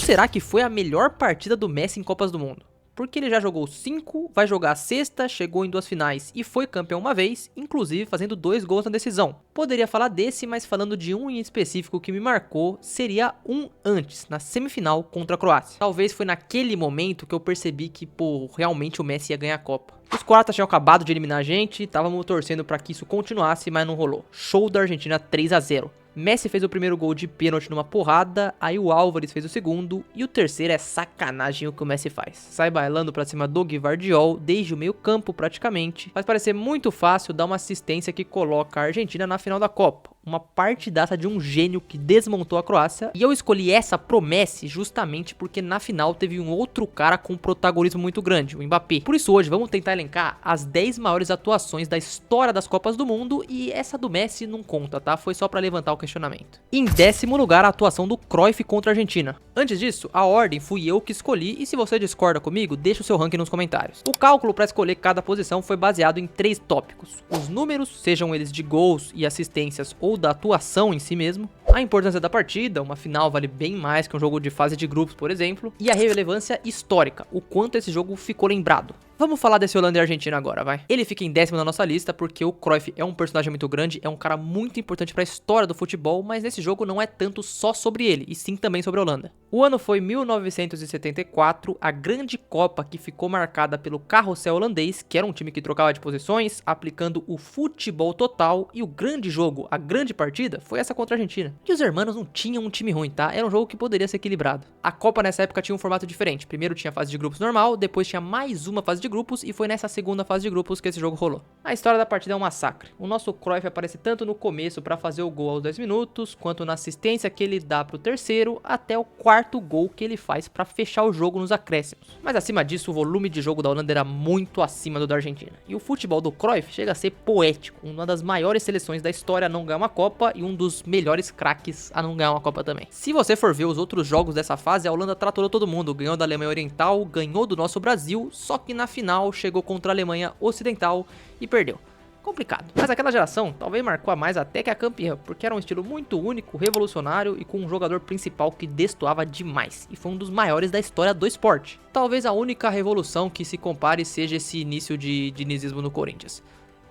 será que foi a melhor partida do Messi em Copas do Mundo? Porque ele já jogou 5, vai jogar a sexta, chegou em 2 finais e foi campeão uma vez, inclusive fazendo 2 gols na decisão. Poderia falar desse, mas falando de um em específico que me marcou, seria um antes, na semifinal contra a Croácia. Talvez foi naquele momento que eu percebi que, realmente o Messi ia ganhar a Copa. Os croatas tinham acabado de eliminar a gente, estávamos torcendo para que isso continuasse, mas não rolou. Show da Argentina 3-0. Messi fez o primeiro gol de pênalti numa porrada, aí o Álvares fez o segundo, e o terceiro é sacanagem o que o Messi faz. Sai bailando pra cima do Gvardiol, desde o meio campo praticamente, faz parecer muito fácil dar uma assistência que coloca a Argentina na final da Copa. Uma partidaça de um gênio que desmontou a Croácia, e eu escolhi essa pro Messi justamente porque na final teve um outro cara com um protagonismo muito grande, o Mbappé. Por isso hoje vamos tentar elencar as 10 maiores atuações da história das Copas do Mundo, e essa do Messi não conta, tá? Foi só pra levantar o questionamento. Em 10º lugar, a atuação do Cruyff contra a Argentina. Antes disso, a ordem fui eu que escolhi, e se você discorda comigo, deixa o seu ranking nos comentários. O cálculo para escolher cada posição foi baseado em 3 tópicos: os números, sejam eles de gols e assistências ou da atuação em si mesmo, a importância da partida, uma final vale bem mais que um jogo de fase de grupos, por exemplo, e a relevância histórica, o quanto esse jogo ficou lembrado. Vamos falar desse Holanda e Argentina agora, vai. Ele fica em 10º na nossa lista porque o Cruyff é um personagem muito grande, é um cara muito importante para a história do futebol, mas nesse jogo não é tanto só sobre ele, e sim também sobre a Holanda. O ano foi 1974, a grande Copa que ficou marcada pelo carrossel holandês, que era um time que trocava de posições, aplicando o futebol total, e o grande jogo, a grande partida, foi essa contra a Argentina. E os hermanos não tinham um time ruim, tá? Era um jogo que poderia ser equilibrado. A Copa nessa época tinha um formato diferente, primeiro tinha fase de grupos normal, depois tinha mais uma fase de grupos, e foi nessa segunda fase de grupos que esse jogo rolou. A história da partida é um massacre. O nosso Cruyff aparece tanto no começo para fazer o gol aos 10 minutos, quanto na assistência que ele dá pro terceiro, até o 4º gol que ele faz para fechar o jogo nos acréscimos. Mas acima disso, o volume de jogo da Holanda era muito acima do da Argentina. E o futebol do Cruyff chega a ser poético, uma das maiores seleções da história a não ganhar uma Copa e um dos melhores craques a não ganhar uma Copa também. Se você for ver os outros jogos dessa fase, a Holanda tratorou todo mundo, ganhou da Alemanha Oriental, ganhou do nosso Brasil, só que na final chegou contra a Alemanha Ocidental e perdeu. Complicado. Mas aquela geração talvez marcou a mais até que a campeã, porque era um estilo muito único, revolucionário e com um jogador principal que destoava demais, e foi um dos maiores da história do esporte. Talvez a única revolução que se compare seja esse início de dinizismo no Corinthians.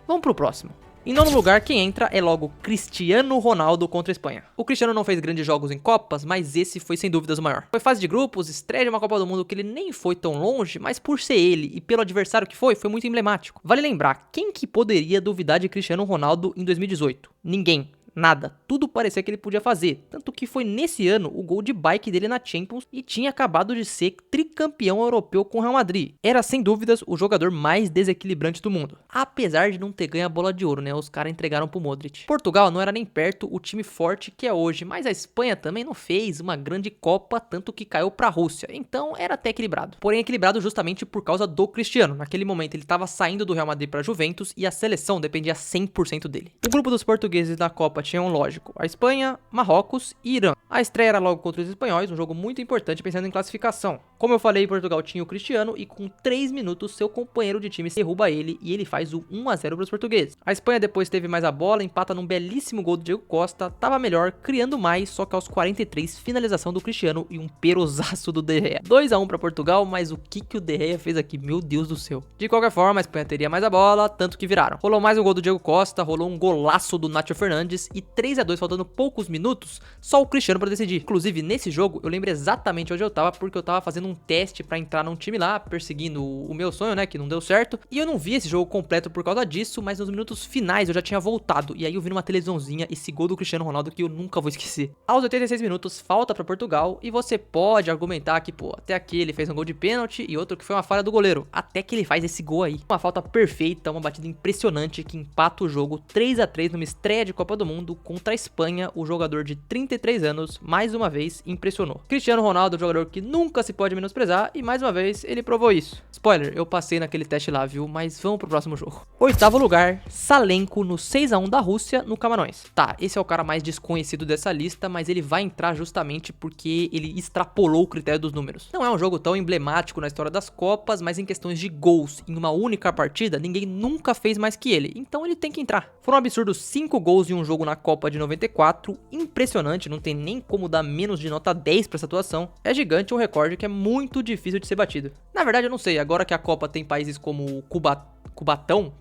Vamos pro próximo. Em 9º lugar, quem entra é logo Cristiano Ronaldo contra a Espanha. O Cristiano não fez grandes jogos em Copas, mas esse foi sem dúvidas o maior. Foi fase de grupos, estreia de uma Copa do Mundo que ele nem foi tão longe, mas por ser ele e pelo adversário que foi muito emblemático. Vale lembrar, quem que poderia duvidar de Cristiano Ronaldo em 2018? Ninguém. Nada, tudo parecia que ele podia fazer, tanto que foi nesse ano o gol de bike dele na Champions e tinha acabado de ser tricampeão europeu com o Real Madrid. Era sem dúvidas o jogador mais desequilibrante do mundo, apesar de não ter ganho a bola de ouro, né, os caras entregaram pro Modric. Portugal não era nem perto o time forte que é hoje, mas a Espanha também não fez uma grande Copa, tanto que caiu pra Rússia, então era até equilibrado. Porém equilibrado justamente por causa do Cristiano, naquele momento ele estava saindo do Real Madrid pra Juventus e a seleção dependia 100% dele. O grupo dos portugueses da Copa tinham, lógico, a Espanha, Marrocos e Irã. A estreia era logo contra os espanhóis, um jogo muito importante pensando em classificação. Como eu falei, Portugal tinha o Cristiano e com 3 minutos seu companheiro de time derruba ele e ele faz o 1-0 para os portugueses. A Espanha depois teve mais a bola, empata num belíssimo gol do Diego Costa, tava melhor, criando mais, só que aos 43, finalização do Cristiano e um perosaço do De Gea. 2-1 para Portugal, mas o que o De Gea fez aqui? Meu Deus do céu. De qualquer forma, a Espanha teria mais a bola, tanto que viraram. Rolou mais um gol do Diego Costa, rolou um golaço do Nacho Fernandes e 3-2 faltando poucos minutos, só o Cristiano para decidir. Inclusive, nesse jogo, eu lembro exatamente onde eu tava, porque eu tava fazendo um teste para entrar num time lá, perseguindo o meu sonho, né, que não deu certo, e eu não vi esse jogo completo por causa disso, mas nos minutos finais eu já tinha voltado, e aí eu vi numa televisãozinha esse gol do Cristiano Ronaldo que eu nunca vou esquecer. Aos 86 minutos, falta para Portugal, e você pode argumentar que, até aqui ele fez um gol de pênalti e outro que foi uma falha do goleiro, até que ele faz esse gol aí. Uma falta perfeita, uma batida impressionante que empata o jogo 3-3 numa estreia de Copa do Mundo contra a Espanha. O jogador de 33 anos, mais uma vez, impressionou. Cristiano Ronaldo, jogador que nunca se pode menosprezar, e mais uma vez, ele provou isso. Spoiler, eu passei naquele teste lá, viu? Mas vamos pro próximo jogo. 8º lugar, Salenko no 6-1 da Rússia no Camarões. Tá, esse é o cara mais desconhecido dessa lista, mas ele vai entrar justamente porque ele extrapolou o critério dos números. Não é um jogo tão emblemático na história das Copas, mas em questões de gols em uma única partida, ninguém nunca fez mais que ele, então ele tem que entrar. Foram um absurdo 5 gols em um jogo na Copa de 94, impressionante, não tem nem como dar menos de nota 10 pra essa atuação. É gigante, um recorde que é muito difícil de ser batido. Na verdade, eu não sei, agora que a Copa tem países como Cubatão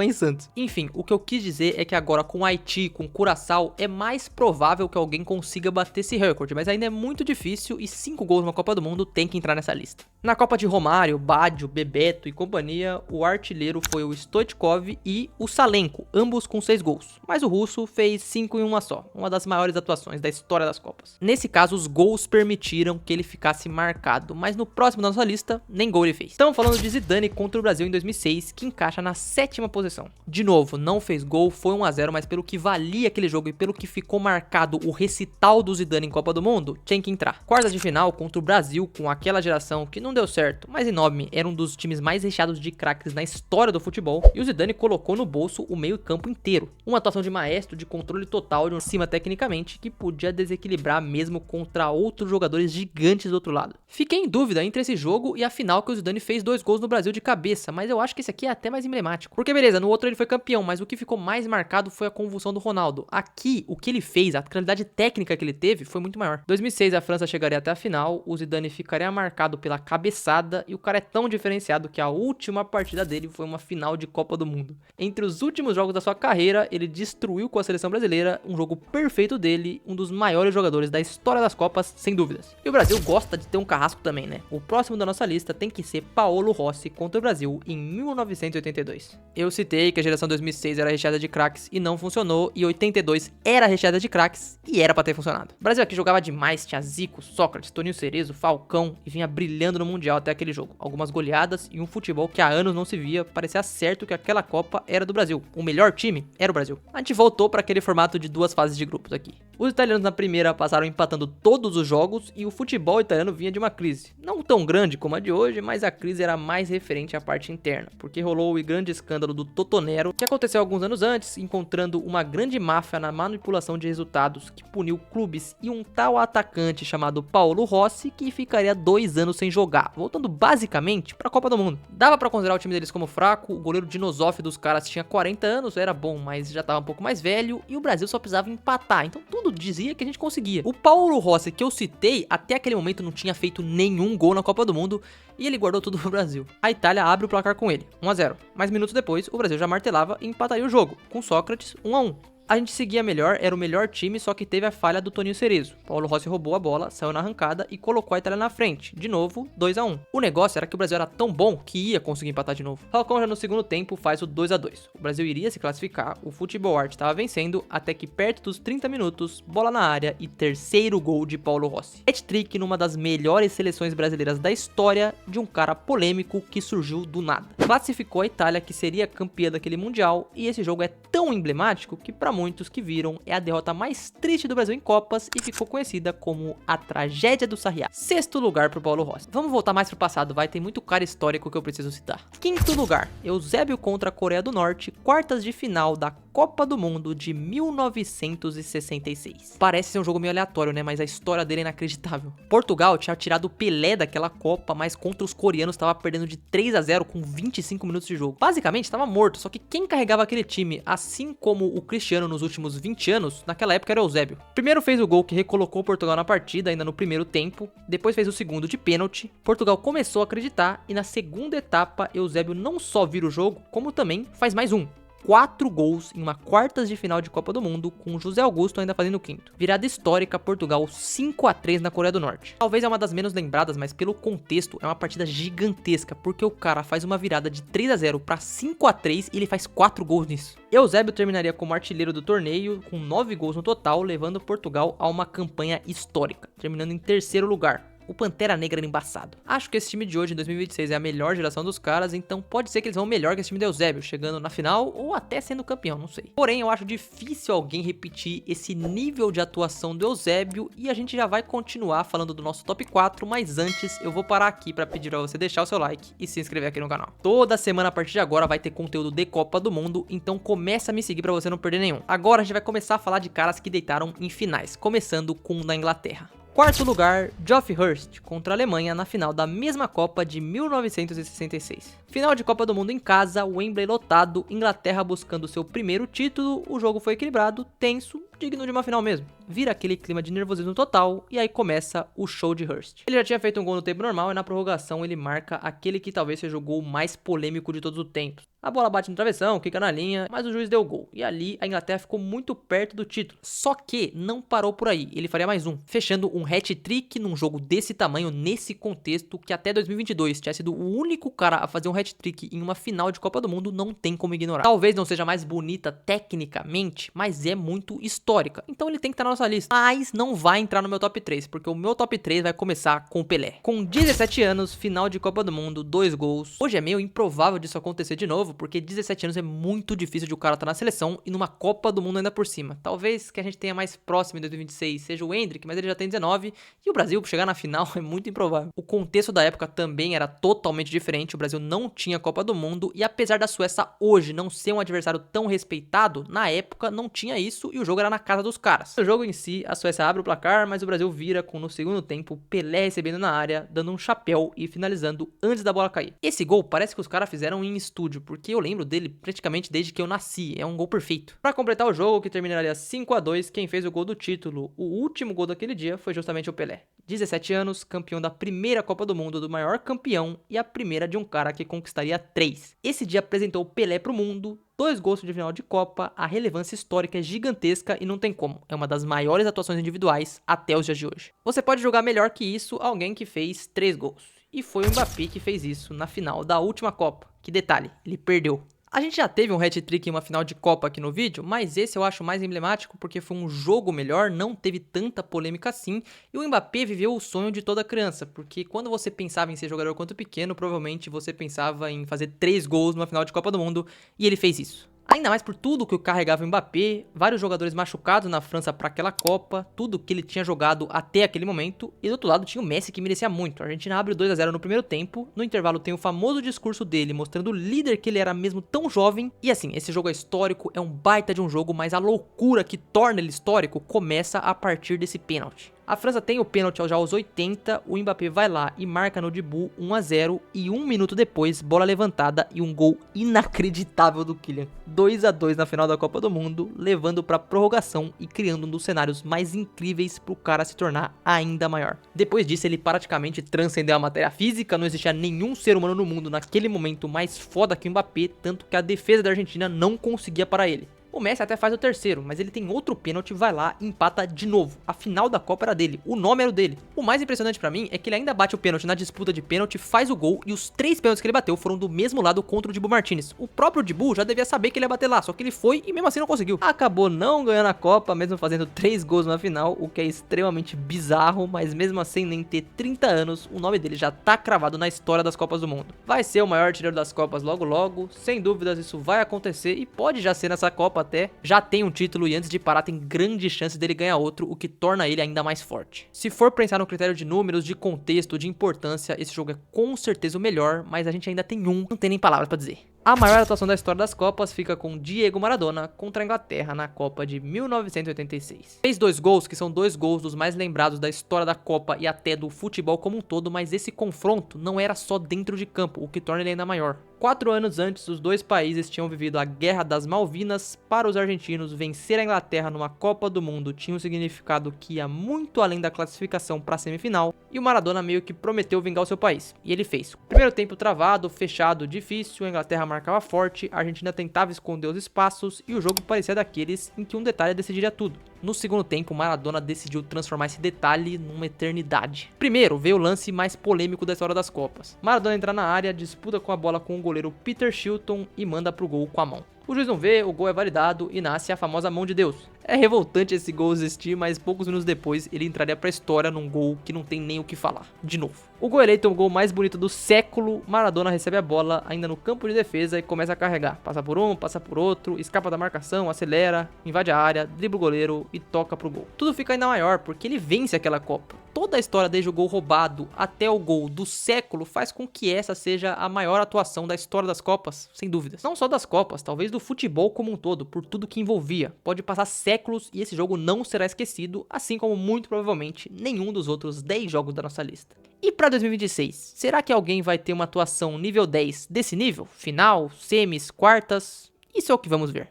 é em Santos. Enfim, o que eu quis dizer é que agora com Haiti, com Curaçao, é mais provável que alguém consiga bater esse recorde, mas ainda é muito difícil e 5 gols numa Copa do Mundo tem que entrar nessa lista. Na Copa de Romário, Baggio, Bebeto e companhia, o artilheiro foi o Stoichkov e o Salenko, ambos com 6 gols. Mas o russo fez 5 em uma só, uma das maiores atuações da história das Copas. Nesse caso, os gols permitiram que ele ficasse marcado, mas no próximo da nossa lista, nem gol ele fez. Estamos falando de Zidane contra o Brasil em 2006, que encaixa na 7ª posição. De novo, não fez gol, foi 1-0, mas pelo que valia aquele jogo e pelo que ficou marcado o recital do Zidane em Copa do Mundo, tinha que entrar. Quartas de final contra o Brasil, com aquela geração que não deu certo, mas enorme, era um dos times mais recheados de craques na história do futebol, e o Zidane colocou no bolso o meio-campo inteiro. Uma atuação de maestro, de controle total, de um cima tecnicamente, que podia desequilibrar mesmo contra outros jogadores gigantes do outro lado. Fiquei em dúvida entre esse jogo e a final que o Zidane fez 2 gols no Brasil de cabeça, mas eu acho que esse aqui é até mais emblemático. Porque beleza, no outro ele foi campeão, mas o que ficou mais marcado foi a convulsão do Ronaldo. Aqui, o que ele fez, a qualidade técnica que ele teve foi muito maior. Em 2006 a França chegaria até a final, o Zidane ficaria marcado pela cabeçada e o cara é tão diferenciado que a última partida dele foi uma final de Copa do Mundo. Entre os últimos jogos da sua carreira, ele destruiu com a seleção brasileira, um jogo perfeito dele, um dos maiores jogadores da história das Copas, sem dúvidas. E o Brasil gosta de ter um carrasco também, né? O próximo da nossa lista tem que ser Paolo Rossi contra o Brasil em 1982. Eu citei que a geração 2006 era recheada de craques e não funcionou, e 82 era recheada de craques e era pra ter funcionado. O Brasil aqui jogava demais, tinha Zico, Sócrates, Toninho Cerezo, Falcão e vinha brilhando no Mundial até aquele jogo. Algumas goleadas e um futebol que há anos não se via, parecia certo que aquela Copa era do Brasil. O melhor time era o Brasil. A gente voltou para aquele formato de 2 fases de grupos aqui. Os italianos na primeira passaram empatando todos os jogos e o futebol italiano vinha de uma crise. Não tão grande como a de hoje, mas a crise era mais referente à parte interna, porque rolou o grande escândalo do Totonero, que aconteceu alguns anos antes, encontrando uma grande máfia na manipulação de resultados que puniu clubes e um tal atacante chamado Paolo Rossi, que ficaria 2 anos sem jogar, voltando basicamente para a Copa do Mundo. Dava para considerar o time deles como fraco, o goleiro Dinosoff dos caras tinha 40 anos, era bom, mas já estava um pouco mais velho, e o Brasil só precisava empatar, então tudo dizia que a gente conseguia. O Paolo Rossi que eu citei, até aquele momento não tinha feito nenhum gol na Copa do Mundo, e ele guardou tudo pro Brasil. A Itália abre o placar com ele, 1-0, mas minutos depois o Brasil já martelava e empataria o jogo, com Sócrates 1-1. A gente seguia melhor, era o melhor time, só que teve a falha do Toninho Cerezo. Paulo Rossi roubou a bola, saiu na arrancada e colocou a Itália na frente. De novo, 2-1. O negócio era que o Brasil era tão bom que ia conseguir empatar de novo. Falcão já no segundo tempo faz o 2-2. O Brasil iria se classificar, o Futebol Arte estava vencendo, até que perto dos 30 minutos, bola na área e terceiro gol de Paulo Rossi. Hat-trick numa das melhores seleções brasileiras da história, de um cara polêmico que surgiu do nada. Classificou a Itália, que seria campeã daquele Mundial, e esse jogo é tão emblemático que para muitos que viram é a derrota mais triste do Brasil em Copas e ficou conhecida como a tragédia do Sarriá. 6º lugar pro Paulo Rossi. Vamos voltar mais pro passado, vai ter muito cara histórico que eu preciso citar. 5º lugar, Eusébio contra a Coreia do Norte, quartas de final da Copa do Mundo de 1966. Parece ser um jogo meio aleatório, né? Mas a história dele é inacreditável. Portugal tinha tirado o Pelé daquela Copa, mas contra os coreanos estava perdendo de 3-0 com 25 minutos de jogo. Basicamente estava morto, só que quem carregava aquele time, assim como o Cristiano nos últimos 20 anos, naquela época era o Eusébio. Primeiro fez o gol que recolocou Portugal na partida, ainda no primeiro tempo, depois fez o segundo de pênalti. Portugal começou a acreditar e na segunda etapa Eusébio não só vira o jogo, como também faz mais um. 4 gols em uma quartas de final de Copa do Mundo, com José Augusto ainda fazendo o quinto. Virada histórica, Portugal 5-3 na Coreia do Norte. Talvez é uma das menos lembradas, mas pelo contexto é uma partida gigantesca, porque o cara faz uma virada de 3-0 para 5-3 e ele faz 4 gols nisso. Eusébio terminaria como artilheiro do torneio, com 9 gols no total, levando Portugal a uma campanha histórica, terminando em terceiro lugar. O Pantera Negra era embaçado. Acho que esse time de hoje, em 2026, é a melhor geração dos caras, então pode ser que eles vão melhor que esse time do Eusébio, chegando na final ou até sendo campeão, não sei. Porém, eu acho difícil alguém repetir esse nível de atuação do Eusébio e a gente já vai continuar falando do nosso top 4, mas antes eu vou parar aqui para pedir pra você deixar o seu like e se inscrever aqui no canal. Toda semana a partir de agora vai ter conteúdo de Copa do Mundo, então começa a me seguir para você não perder nenhum. Agora a gente vai começar a falar de caras que deitaram em finais, começando com o da Inglaterra. Quarto lugar, Geoff Hurst contra a Alemanha na final da mesma Copa de 1966. Final de Copa do Mundo em casa, Wembley lotado, Inglaterra buscando seu primeiro título, o jogo foi equilibrado, tenso, digno de uma final mesmo. Vira aquele clima de nervosismo total e aí começa o show de Hurst. Ele já tinha feito um gol no tempo normal e na prorrogação ele marca aquele que talvez seja o gol mais polêmico de todos os tempos. A bola bate no travessão, quica na linha, mas o juiz deu gol. E ali a Inglaterra ficou muito perto do título. Só que não parou por aí, ele faria mais um, fechando um hat-trick num jogo desse tamanho, nesse contexto, que até 2022 tinha sido o único cara a fazer um hat-trick em uma final de Copa do Mundo, não tem como ignorar. Talvez não seja mais bonita tecnicamente, mas é muito histórica. Então ele tem que estar na nossa lista. Mas não vai entrar no meu top 3, porque o meu top 3 vai começar com o Pelé. Com 17 anos, final de Copa do Mundo, 2 gols. Hoje é meio improvável disso acontecer de novo, porque 17 anos é muito difícil de o cara estar na seleção e numa Copa do Mundo ainda por cima. Talvez que a gente tenha mais próximo em 2026 seja o Endrick, mas ele já tem 19, e o Brasil chegar na final é muito improvável. O contexto da época também era totalmente diferente, o Brasil não tinha Copa do Mundo, e apesar da Suécia hoje não ser um adversário tão respeitado, na época não tinha isso e o jogo era na casa dos caras. No jogo em si, a Suécia abre o placar, mas o Brasil vira com, no segundo tempo, Pelé recebendo na área, dando um chapéu e finalizando antes da bola cair. Esse gol parece que os caras fizeram em estúdio, porque eu lembro dele praticamente desde que eu nasci, é um gol perfeito. Pra completar o jogo, que terminaria 5-2, quem fez o gol do título, o último gol daquele dia, foi justamente o Pelé. 17 anos, campeão da primeira Copa do Mundo, do maior campeão e a primeira de um cara que conquistaria 3. Esse dia apresentou o Pelé pro mundo, 2 gols de final de Copa, a relevância histórica é gigantesca e não tem como. É uma das maiores atuações individuais até os dias de hoje. Você pode jogar melhor que isso alguém que fez 3 gols. E foi o Mbappé que fez isso na final da última Copa. Que detalhe, ele perdeu. A gente já teve um hat-trick em uma final de Copa aqui no vídeo, mas esse eu acho mais emblemático porque foi um jogo melhor, não teve tanta polêmica assim, e o Mbappé viveu o sonho de toda criança, porque quando você pensava em ser jogador quanto pequeno, provavelmente você pensava em fazer 3 gols numa final de Copa do Mundo, e ele fez isso. Ainda mais por tudo que carregava o Mbappé, vários jogadores machucados na França para aquela Copa, tudo que ele tinha jogado até aquele momento, e do outro lado tinha o Messi que merecia muito. A Argentina abre o 2-0 no primeiro tempo, no intervalo tem o famoso discurso dele mostrando o líder que ele era mesmo tão jovem, e assim, esse jogo é histórico, é um baita de um jogo, mas a loucura que torna ele histórico começa a partir desse pênalti. A França tem o pênalti já aos 80, o Mbappé vai lá e marca no Dibu 1-0 e 1 minuto depois, bola levantada e um gol inacreditável do Kylian. 2-2 na final da Copa do Mundo, levando para prorrogação e criando um dos cenários mais incríveis para o cara se tornar ainda maior. Depois disso, ele praticamente transcendeu a matéria física, não existia nenhum ser humano no mundo naquele momento mais foda que o Mbappé, tanto que a defesa da Argentina não conseguia parar ele. O Messi até faz o terceiro, mas ele tem outro pênalti, vai lá e empata de novo. A final da Copa era dele, o nome era o dele. O mais impressionante pra mim é que ele ainda bate o pênalti na disputa de pênalti, faz o gol e os 3 pênaltis que ele bateu foram do mesmo lado contra o Dibu Martínez. O próprio Dibu já devia saber que ele ia bater lá, só que ele foi e mesmo assim não conseguiu. Acabou não ganhando a Copa, mesmo fazendo 3 gols na final, o que é extremamente bizarro, mas mesmo assim nem ter 30 anos, o nome dele já tá cravado na história das Copas do Mundo. Vai ser o maior artilheiro das Copas logo logo, sem dúvidas isso vai acontecer e pode já ser nessa Copa até, já tem um título e antes de parar tem grande chance dele ganhar outro, o que torna ele ainda mais forte. Se for pensar no critério de números, de contexto, de importância, esse jogo é com certeza o melhor, mas a gente ainda tem um, não tem nem palavras pra dizer. A maior atuação da história das Copas fica com Diego Maradona contra a Inglaterra na Copa de 1986. Fez 2 gols, que são 2 gols dos mais lembrados da história da Copa e até do futebol como um todo, mas esse confronto não era só dentro de campo, o que torna ele ainda maior. 4 anos antes, os dois países tinham vivido a Guerra das Malvinas. Para os argentinos, vencer a Inglaterra numa Copa do Mundo tinha um significado que ia muito além da classificação para a semifinal, e o Maradona meio que prometeu vingar o seu país, e ele fez. Primeiro tempo travado, fechado, difícil, a Inglaterra marcava forte, a Argentina tentava esconder os espaços, e o jogo parecia daqueles em que um detalhe decidiria tudo. No segundo tempo, Maradona decidiu transformar esse detalhe numa eternidade. Primeiro, veio o lance mais polêmico da história das Copas. Maradona entra na área, disputa com a bola com o goleiro Peter Shilton e manda pro gol com a mão. O juiz não vê, o gol é validado e nasce a famosa mão de Deus. É revoltante esse gol existir, mas poucos minutos depois ele entraria pra história num gol que não tem nem o que falar. De novo. O gol eleito é o gol mais bonito do século. Maradona recebe a bola ainda no campo de defesa e começa a carregar. Passa por um, passa por outro, escapa da marcação, acelera, invade a área, dribla o goleiro e toca pro gol. Tudo fica ainda maior porque ele vence aquela Copa. toda a história desde o gol roubado até o gol do século faz com que essa seja a maior atuação da história das Copas, sem dúvidas. Não só das Copas, talvez do futebol como um todo, por tudo que envolvia. Pode passar séculos e esse jogo não será esquecido, assim como muito provavelmente nenhum dos outros 10 jogos da nossa lista. E para 2026, será que alguém vai ter uma atuação nível 10 desse nível? Final, semis, quartas? Isso é o que vamos ver.